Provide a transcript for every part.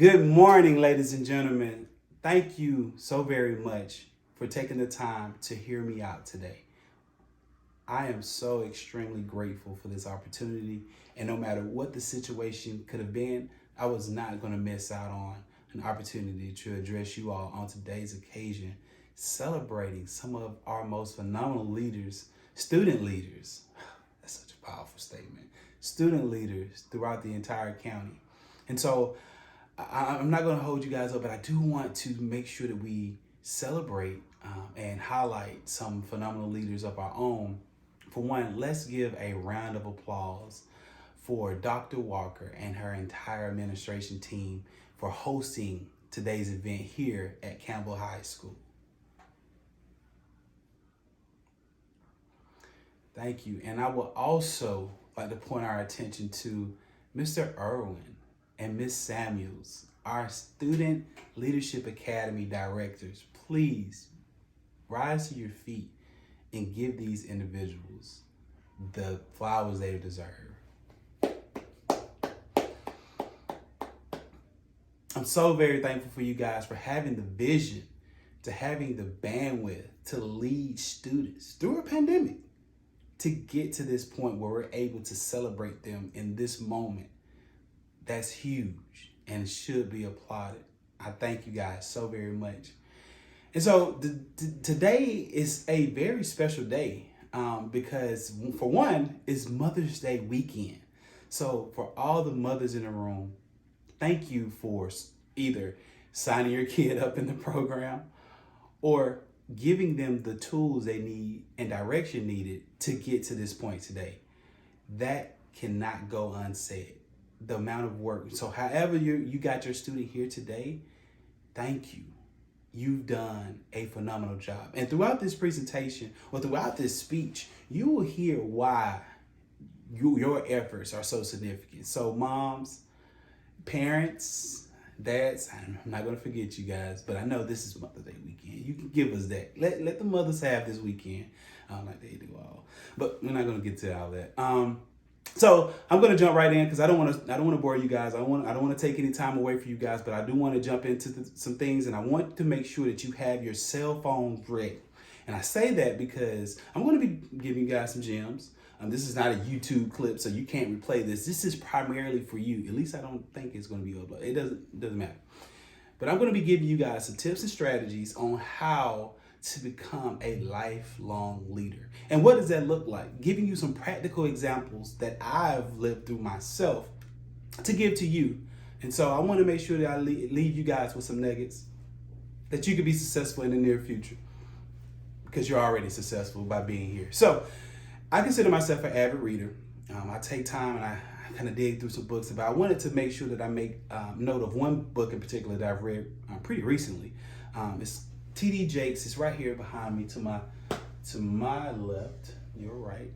Good morning, ladies and gentlemen. Thank you so very much for taking the time to hear me out today. I am so extremely grateful for this opportunity, and no matter what the situation could have been, I was not going to miss out on an opportunity to address you all on today's occasion, celebrating some of our most phenomenal leaders, student leaders. That's such a powerful statement. Student leaders throughout the entire county. And so I'm not going to hold you guys up, but I do want to make sure that we celebrate and highlight some phenomenal leaders of our own. For one, let's give a round of applause for Dr. Walker and her entire administration team for hosting today's event here at Campbell High School. Thank you. And I would also like to point our attention to Mr. Irwin and Ms. Samuels, our Student Leadership Academy directors. Please rise to your feet and give these individuals the flowers they deserve. I'm so very thankful for you guys for having the vision, to having the bandwidth to lead students through a pandemic to get to this point where we're able to celebrate them in this moment. That's huge and should be applauded. I thank you guys so very much. And so today is a very special day because for one, it's Mother's Day weekend. So for all the mothers in the room, thank you for either signing your kid up in the program or giving them the tools they need and direction needed to get to this point today. That cannot go unsaid. The amount of work. So however you got your student here today, thank you. You've done a phenomenal job. And throughout this presentation or throughout this speech, you will hear why your efforts are so significant. So moms, parents, dads, I'm not going to forget you guys, but I know this is Mother's Day weekend. You can give us that. Let the mothers have this weekend like they do all. But we're not going to get to all that. So I'm going to jump right in because I don't want to bore you guys. I don't want to take any time away from you guys, but I do want to jump into some things, and I want to make sure that you have your cell phones ready. And I say that because I'm going to be giving you guys some gems. This is not a YouTube clip, so you can't replay this. This is primarily for you. At least I don't think it's going to be uploaded. It doesn't matter. But I'm going to be giving you guys some tips and strategies on how to become a lifelong leader. And what does that look like? Giving you some practical examples that I've lived through myself to give to you. And so I want to make sure that I leave you guys with some nuggets that you could be successful in the near future because you're already successful by being here. So I consider myself an avid reader. I take time and I kind of dig through some books, but I wanted to make sure that I make note of one book in particular that I've read pretty recently. It's T.D. Jakes. It's right here behind me to my left. You're right.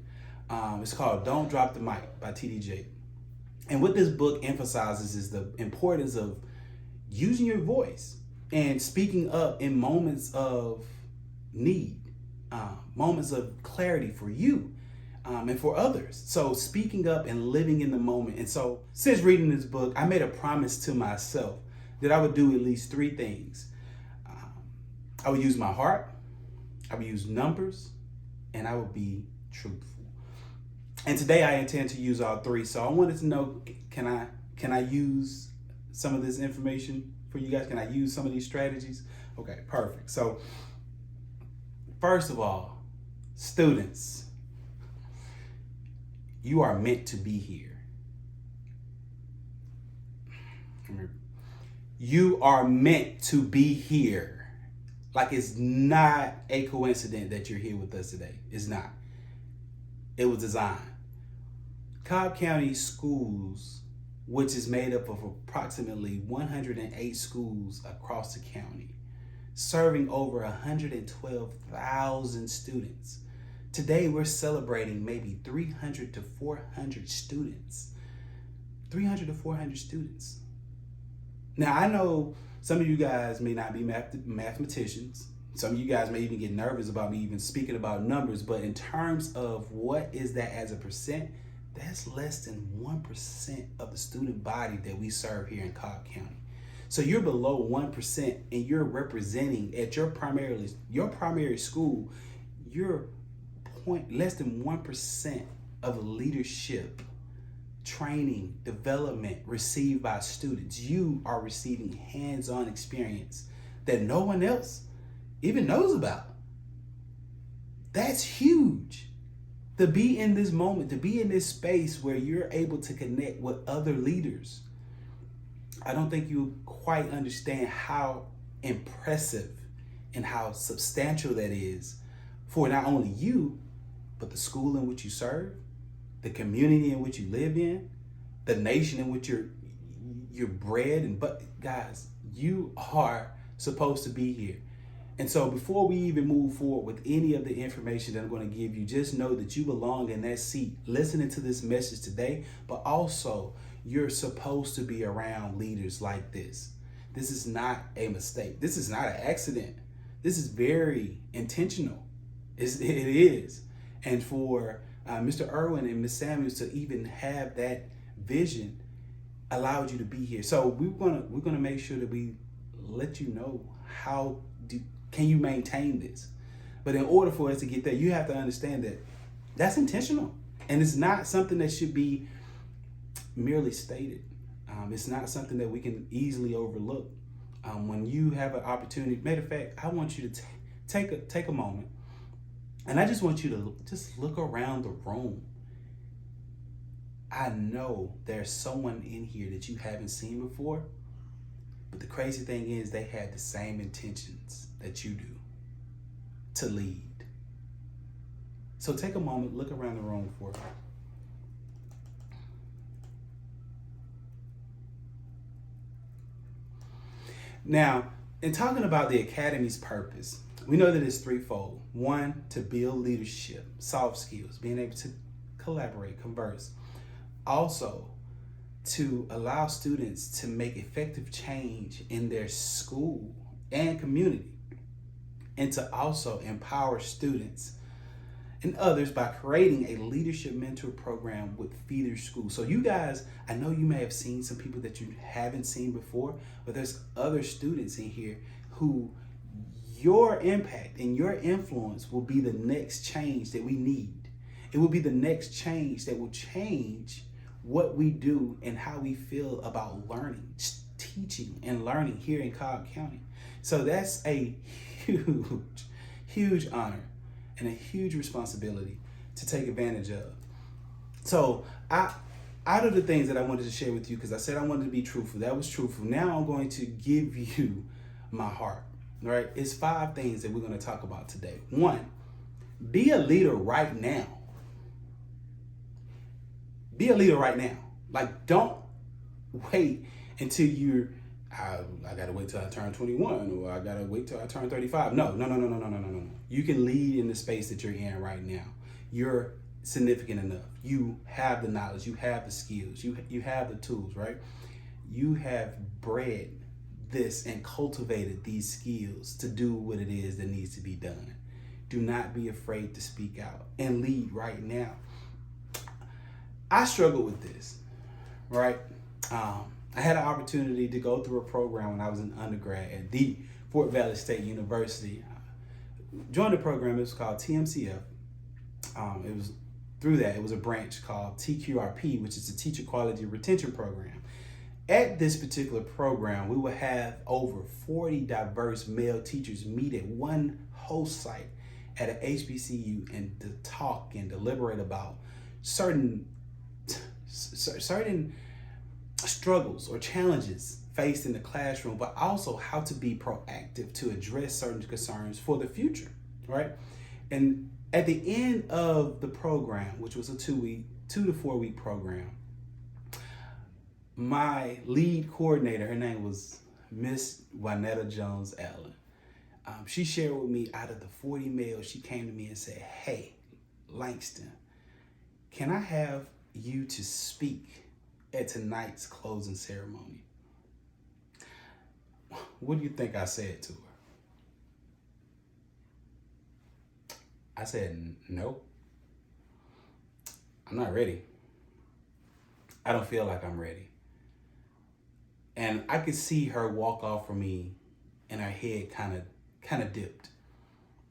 It's called Don't Drop the Mic by T.D. Jakes. And what this book emphasizes is the importance of using your voice and speaking up in moments of need, moments of clarity for you and for others. So speaking up and living in the moment. And so since reading this book, I made a promise to myself that I would do at least three things. I would use my heart, I would use numbers, and I would be truthful. And today I intend to use all three. So I wanted to know, can I use some of this information for you guys? Can I use some of these strategies? Okay, perfect. So first of all, students, you are meant to be here. You are meant to be here. Like, it's not a coincidence that you're here with us today. It's not. It was designed. Cobb County Schools, which is made up of approximately 108 schools across the county, serving over 112,000 students. Today, we're celebrating maybe 300 to 400 students. 300 to 400 students. Now, I know some of you guys may not be mathematicians. Some of you guys may even get nervous about me even speaking about numbers, but in terms of what is that as a percent, that's less than 1% of the student body that we serve here in Cobb County. So you're below 1% and you're representing at your primary school, you're less than 1% of leadership, training, development received by students. You are receiving hands-on experience that no one else even knows about. That's huge. To be in this moment, to be in this space where you're able to connect with other leaders. I don't think you quite understand how impressive and how substantial that is for not only you, but the school in which you serve, the community in which you live in, the nation in which you're bred and but guys, you are supposed to be here. And so before we even move forward with any of the information that I'm going to give you, just know that you belong in that seat listening to this message today, but also you're supposed to be around leaders like this. This is not a mistake. This is not an accident. This is very intentional. It is. And for Mr. Irwin and Ms. Samuels to even have that vision allowed you to be here. So we're gonna make sure that we let you know can you maintain this. But in order for us to get there, you have to understand that that's intentional, and it's not something that should be merely stated. It's not something that we can easily overlook. When you have an opportunity, matter of fact, I want you to take a moment, and I just want you to just look around the room. I know there's someone in here that you haven't seen before, but the crazy thing is they had the same intentions that you do to lead. So take a moment, look around the room for me. Now, in talking about the Academy's purpose, we know that it's threefold. One, to build leadership, soft skills, being able to collaborate, converse. Also, to allow students to make effective change in their school and community, and to also empower students and others by creating a leadership mentor program with feeder schools. So you guys, I know you may have seen some people that you haven't seen before, but there's other students in here who your impact and your influence will be the next change that we need. It will be the next change that will change what we do and how we feel about learning, teaching and learning here in Cobb County. So that's a huge honor and a huge responsibility to take advantage of. So out of the things that I wanted to share with you, because I said I wanted to be truthful, that was truthful. Now I'm going to give you my heart, right? It's 5 things that we're going to talk about today. 1, be a leader right now. Be a leader right now. Like, don't wait until I gotta wait till I turn 21, or I gotta wait till I turn 35. No. You can lead in the space that you're in right now. You're significant enough. You have the knowledge, you have the skills, you have the tools, right? You have bred this and cultivated these skills to do what it is that needs to be done. Do not be afraid to speak out and lead right now. I struggled with this, right? I had an opportunity to go through a program when I was an undergrad at the Fort Valley State University. Joined the program. It was called TMCF. It was through that. It was a branch called TQRP, which is the Teacher Quality Retention Program. At this particular program, we would have over 40 diverse male teachers meet at one host site at an HBCU and to talk and deliberate about certain struggles or challenges faced in the classroom, but also how to be proactive to address certain concerns for the future, right? And at the end of the program, which was a 2 to 4 week program, my lead coordinator, her name was Miss Juanetta Jones Allen. She shared with me, out of the 40 males, she came to me and said, "Hey, Langston, can I have you to speak at tonight's closing ceremony?" What do you think I said to her? I said, "No, I'm not ready. I don't feel like I'm ready." And I could see her walk off from me, and her head kind of dipped,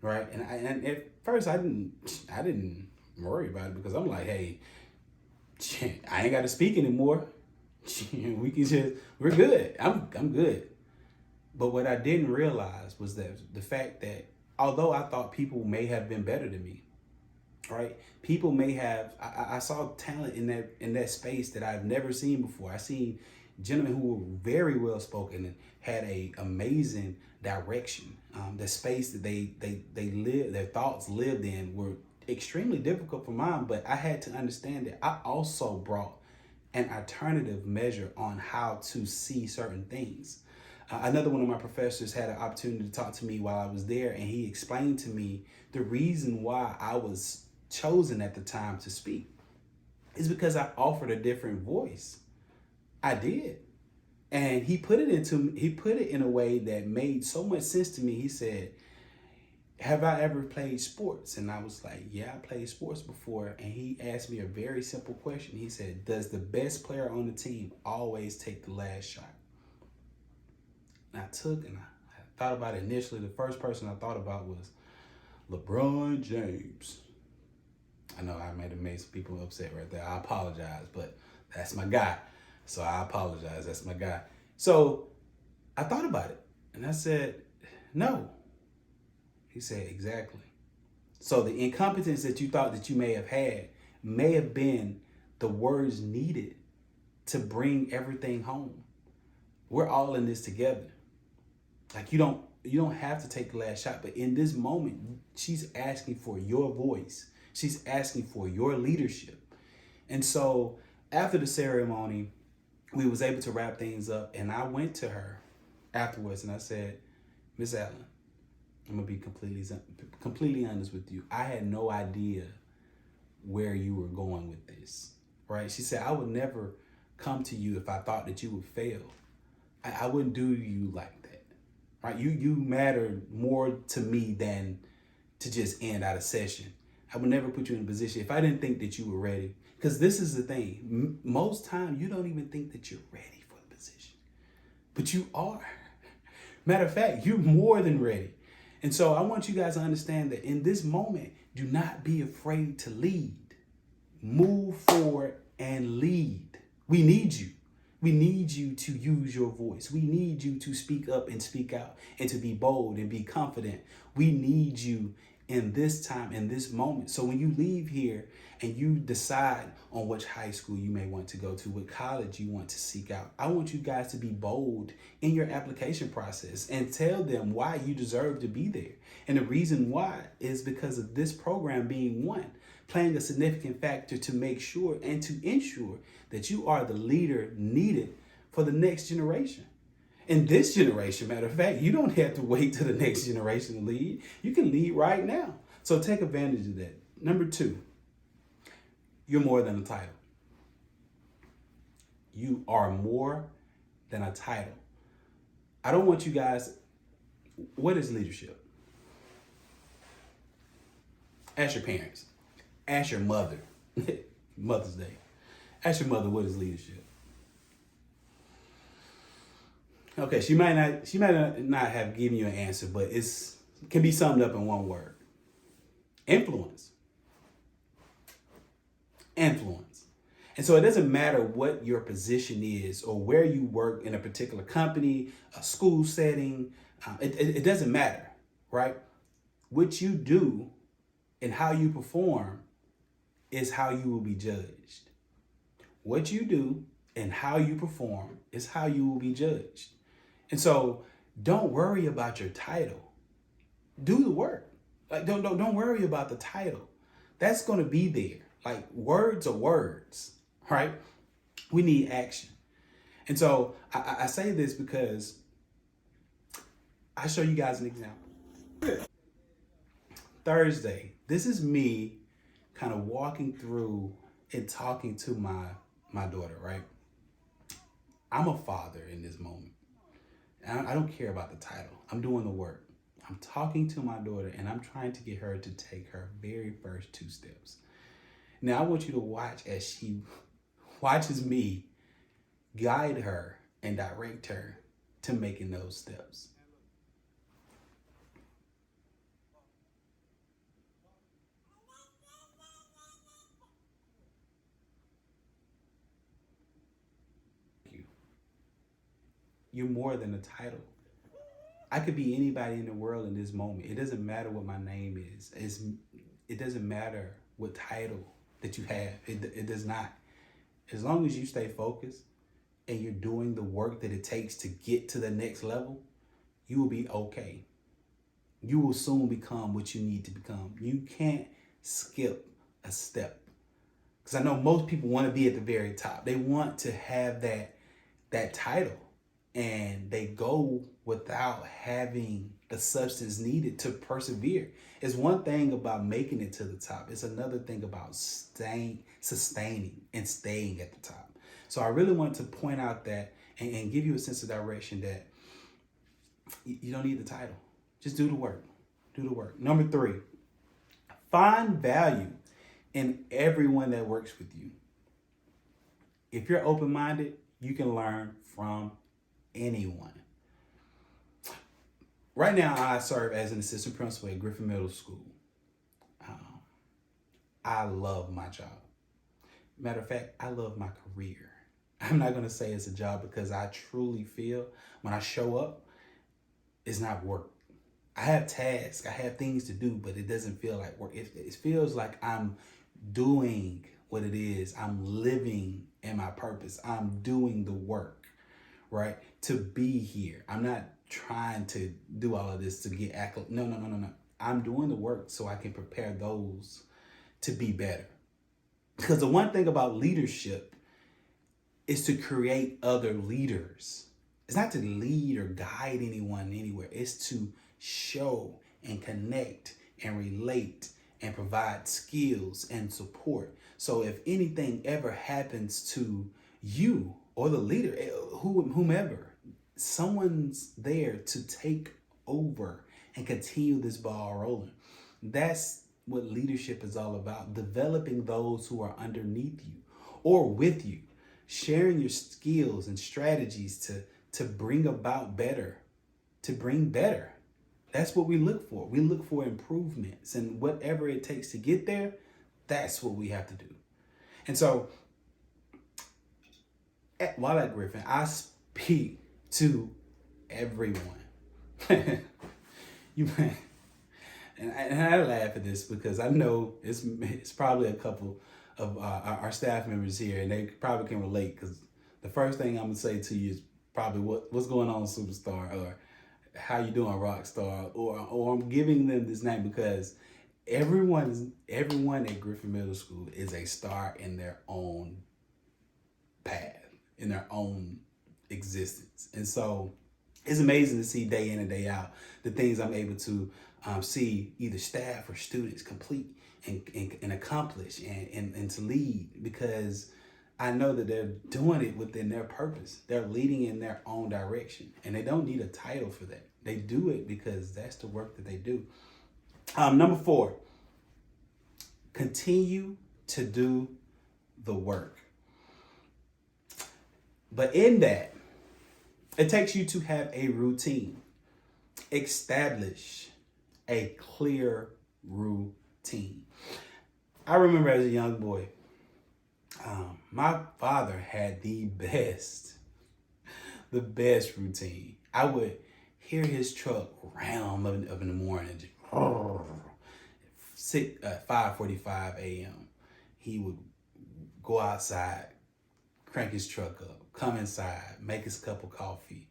right? And at first I didn't worry about it because I'm like, hey, I ain't got to speak anymore. We're good. I'm good. But what I didn't realize was that the fact that although I thought people may have been better than me, right? People may have. I saw talent in that space that I've never seen before. I seen gentlemen who were very well spoken and had a amazing direction. The space that they lived, their thoughts lived in, were extremely difficult for mine. But I had to understand that I also brought an alternative measure on how to see certain things. Another one of my professors had an opportunity to talk to me while I was there, and he explained to me the reason why I was chosen at the time to speak is because I offered a different voice. I did. And he put it in a way that made so much sense to me. He said, have I ever played sports? And I was like, yeah, I played sports before. And he asked me a very simple question. He said, does the best player on the team always take the last shot? And I thought about it initially. The first person I thought about was LeBron James. I know I might have made some people upset right there. I apologize, but that's my guy. So I apologize. That's my guy. So I thought about it and I said, no. He said, exactly. So the incompetence that you thought that you may have had may have been the words needed to bring everything home. We're all in this together. Like you don't have to take the last shot, but in this moment, she's asking for your voice. She's asking for your leadership. And so after the ceremony, we was able to wrap things up, and I went to her afterwards and I said, Miss Allen, I'm gonna be completely honest with you. I had no idea where you were going with this, right? She said, I would never come to you if I thought that you would fail. I wouldn't do you like that, right? You matter more to me than to just end out a session. I would never put you in a position if I didn't think that you were ready. Because this is the thing. Most time you don't even think that you're ready for the position, but you are. Matter of fact, you're more than ready. And so I want you guys to understand that in this moment, do not be afraid to lead. Move forward and lead. We need you. We need you to use your voice. We need you to speak up and speak out and to be bold and be confident. We need you in this time, in this moment. So when you leave here and you decide on which high school you may want to go to, what college you want to seek out, I want you guys to be bold in your application process and tell them why you deserve to be there. And the reason why is because of this program being one, playing a significant factor to make sure and to ensure that you are the leader needed for the next generation. In this generation, matter of fact, you don't have to wait till the next generation to lead. You can lead right now. So take advantage of that. Number 2, you're more than a title. You are more than a title. I don't want you guys, what is leadership? Ask your parents. Ask your mother. Mother's Day. Ask your mother, what is leadership? Okay, she might not have given you an answer, but it can be summed up in one word. Influence. Influence. And so it doesn't matter what your position is or where you work in a particular company, a school setting. It doesn't matter, right? What you do and how you perform is how you will be judged. What you do and how you perform is how you will be judged. And so don't worry about your title. Do the work. Like don't worry about the title. That's going to be there. Like words are words, right? We need action. And so I say this because I show you guys an example. Thursday, this is me kind of walking through and talking to my daughter, right? I'm a father in this moment. I don't care about the title. I'm doing the work. I'm talking to my daughter and I'm trying to get her to take her very first 2 steps. Now I want you to watch as she watches me guide her and direct her to making those steps. You're more than a title. I could be anybody in the world in this moment. It doesn't matter what my name is. It doesn't matter what title that you have. It does not. As long as you stay focused and you're doing the work that it takes to get to the next level, you will be okay. You will soon become what you need to become. You can't skip a step. Because I know most people want to be at the very top. They want to have that title, and they go without having the substance needed to persevere. It's one thing about making it to the top. It's another thing about sustaining and staying at the top. So I really want to point out that and give you a sense of direction that you don't need the title. Just do the work. Do the work. Number 3, find value in everyone that works with you. If you're open-minded, you can learn from anyone. Right now, I serve as an assistant principal at Griffin Middle School. I love my job. Matter of fact, I love my career. I'm not going to say it's a job because I truly feel when I show up, it's not work. I have tasks, I have things to do, but it doesn't feel like work. It feels like I'm doing what it is. I'm living in my purpose. I'm doing the work, right? To be here. I'm not trying to do all of this to get accolades. No. I'm doing the work so I can prepare those to be better. Because the one thing about leadership is to create other leaders. It's not to lead or guide anyone anywhere. It's to show and connect and relate and provide skills and support. So if anything ever happens to you or the leader, whomever, someone's there to take over and continue this ball rolling. That's what leadership is all about. Developing those who are underneath you or with you, sharing your skills and strategies to bring about better, to bring better. That's what we look for. We look for improvements, and whatever it takes to get there, that's what we have to do. And so while at Griffin, I speak to everyone. you and I laugh at this because I know it's probably a couple of our staff members here, and they probably can relate, because the first thing I'm gonna say to you is probably what's going on, superstar, or how you doing, rock star, or I'm giving them this name because everyone at Griffin Middle School is a star in their own path, in their own existence. And so it's amazing to see day in and day out the things I'm able to see either staff or students complete and accomplish and to lead, because I know that they're doing it within their purpose. They're leading in their own direction, and they don't need a title for that. They do it because that's the work that they do. Number 4, continue to do the work. But in that, it takes you to have a routine. Establish a clear routine. I remember as a young boy, my father had the best routine. I would hear his truck round up in the morning, just 5:45 a.m. He would go outside, crank his truck up, come inside, make his cup of coffee.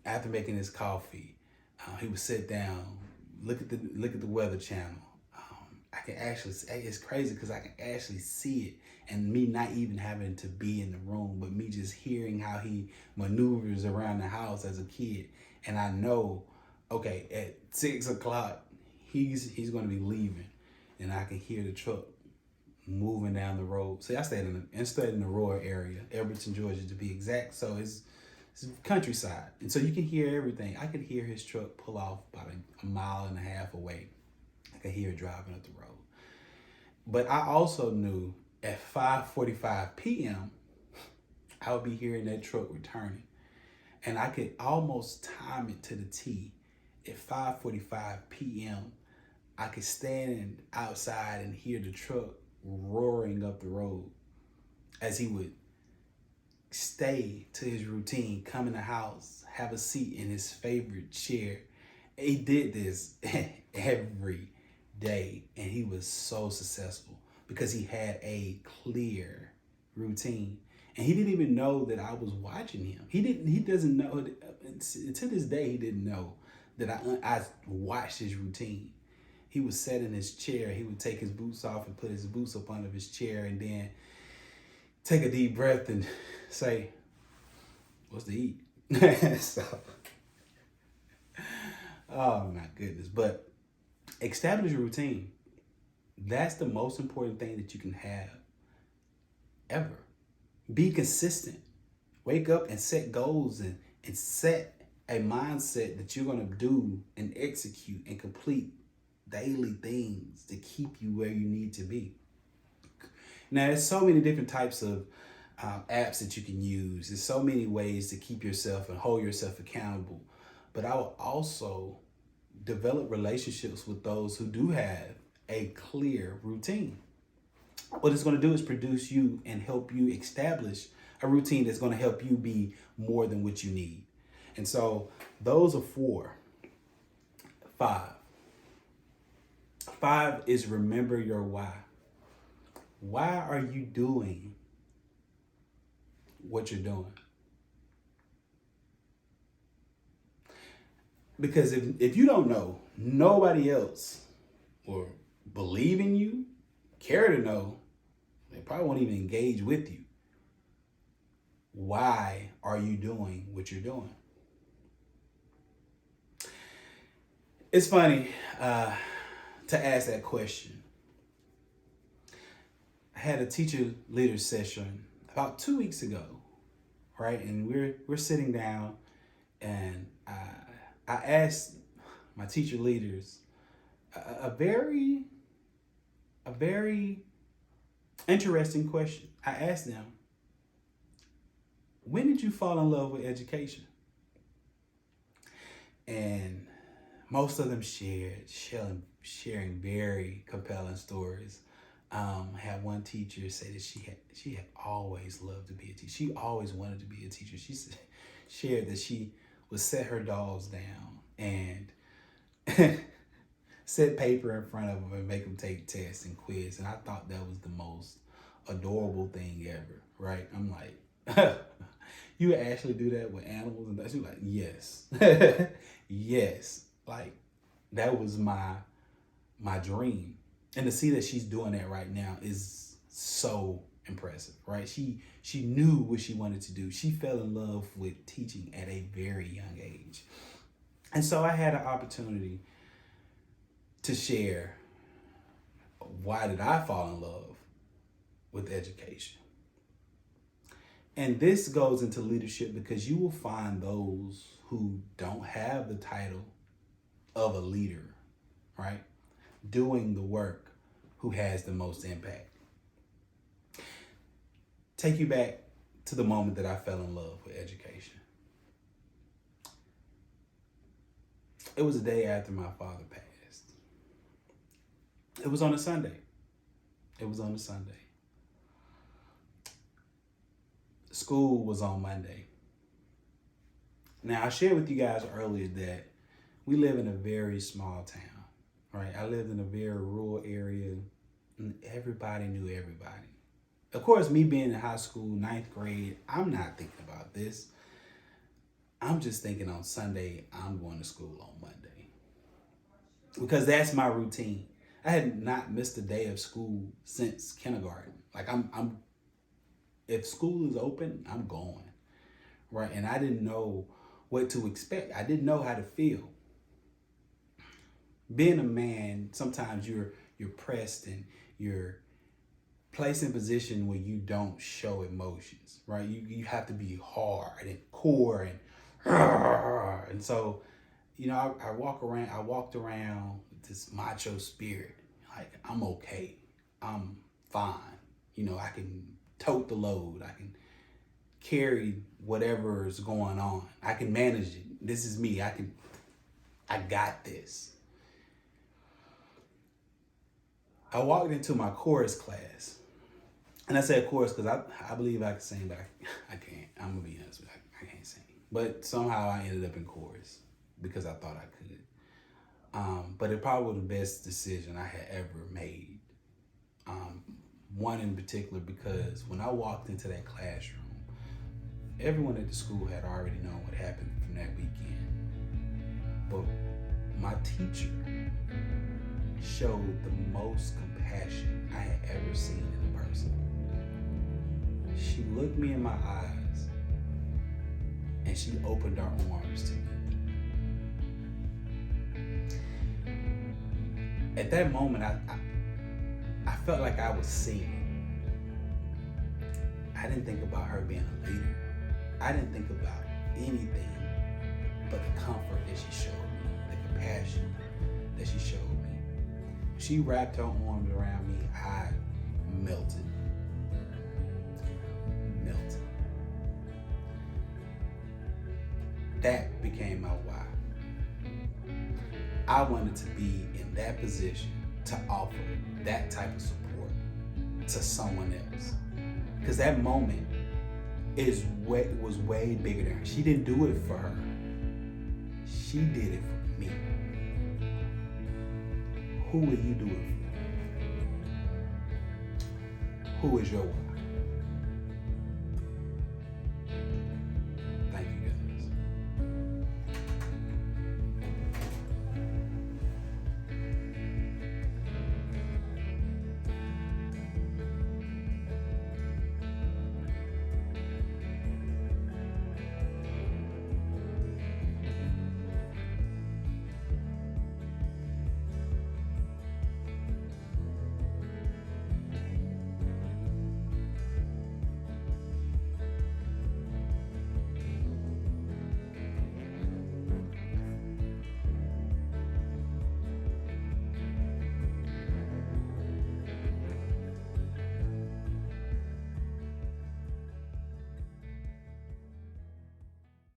After making his coffee, he would sit down, look at the Weather Channel. I can actually, it's crazy because I can actually see it, and me not even having to be in the room, but me just hearing how he maneuvers around the house as a kid. And I know, okay, at 6 o'clock, he's going to be leaving, and I can hear the truck moving down the road. See, I stayed in the rural area, Everton, Georgia, to be exact. So it's countryside, and so you can hear everything. I could hear his truck pull off about a mile and a half away. I could hear it driving up the road. But I also knew at 5:45 p.m., I would be hearing that truck returning. And I could almost time it to the T. At 5:45 p.m., I could stand outside and hear the truck roaring up the road as he would stay to his routine, come in the house, have a seat in his favorite chair. He did this every day, and he was so successful because he had a clear routine. And he didn't even know that I was watching him. He doesn't know, to this day, he didn't know that I watched his routine. He would sit in his chair. He would take his boots off and put his boots up under his chair and then take a deep breath and say, "What's to eat?" So, oh my goodness. But establish a routine. That's the most important thing that you can have ever. Be consistent. Wake up and set goals and set a mindset that you're going to do and execute and complete daily things to keep you where you need to be. Now, there's so many different types of apps that you can use. There's so many ways to keep yourself and hold yourself accountable. But I will also develop relationships with those who do have a clear routine. What it's going to do is produce you and help you establish a routine that's going to help you be more than what you need. And so those are 4. 5. 5 is remember your why. Why are you doing what you're doing? Because if you don't know, nobody else will believe in you, care to know, they probably won't even engage with you. Why are you doing what you're doing? It's funny to ask that question. I had a teacher leader session about 2 weeks ago, right? And we're sitting down, and I asked my teacher leaders a very interesting question. I asked them, when did you fall in love with education? And most of them sharing very compelling stories. I had one teacher say that she had always loved to be a teacher. She always wanted to be a teacher. She shared that she would set her dolls down and set paper in front of them and make them take tests and quiz. And I thought that was the most adorable thing ever, right? I'm like, you would actually do that with animals? And she was like, yes. Yes. Like, that was my dream. And to see that she's doing that right now is so impressive, right? She knew what she wanted to do. She fell in love with teaching at a very young age. And so I had an opportunity to share why did I fall in love with education. And this goes into leadership because you will find those who don't have the title of a leader, right, doing the work, who has the most impact. Take you back to the moment that I fell in love with education. It was a day after my father passed. It was on a Sunday. School was on Monday. Now, I shared with you guys earlier that we live in a very small town, right? I lived in a very rural area, and everybody knew everybody. Of course, me being in high school, 9th grade, I'm not thinking about this. I'm just thinking on Sunday, I'm going to school on Monday. Because that's my routine. I had not missed a day of school since kindergarten. Like, if school is open, I'm going, right? And I didn't know what to expect. I didn't know how to feel. Being a man, sometimes you're pressed and you're placed in a position where you don't show emotions, right? You have to be hard and core and so, I walked around with this macho spirit. Like, I'm okay. I'm fine. I can tote the load. I can carry whatever is going on. I can manage it. This is me. I got this. I walked into my chorus class. And I said chorus because I believe I can sing, but I can't. I'm going to be honest with you. I can't sing. But somehow I ended up in chorus because I thought I could. But it probably was the best decision I had ever made. One in particular because when I walked into that classroom, everyone at the school had already known what happened from that weekend. But my teacher showed the most compassion I had ever seen in a person. She looked me in my eyes and she opened her arms to me. At that moment, I felt like I was seen. I didn't think about her being a leader. I didn't think about anything but the comfort that she showed me, the compassion that she showed me. She wrapped her arms around me. I melted. That became my why. I wanted to be in that position to offer that type of support to someone else. Because that moment was way bigger than her. She didn't do it for her. She did it for me. Who will you do it for? Who is your why?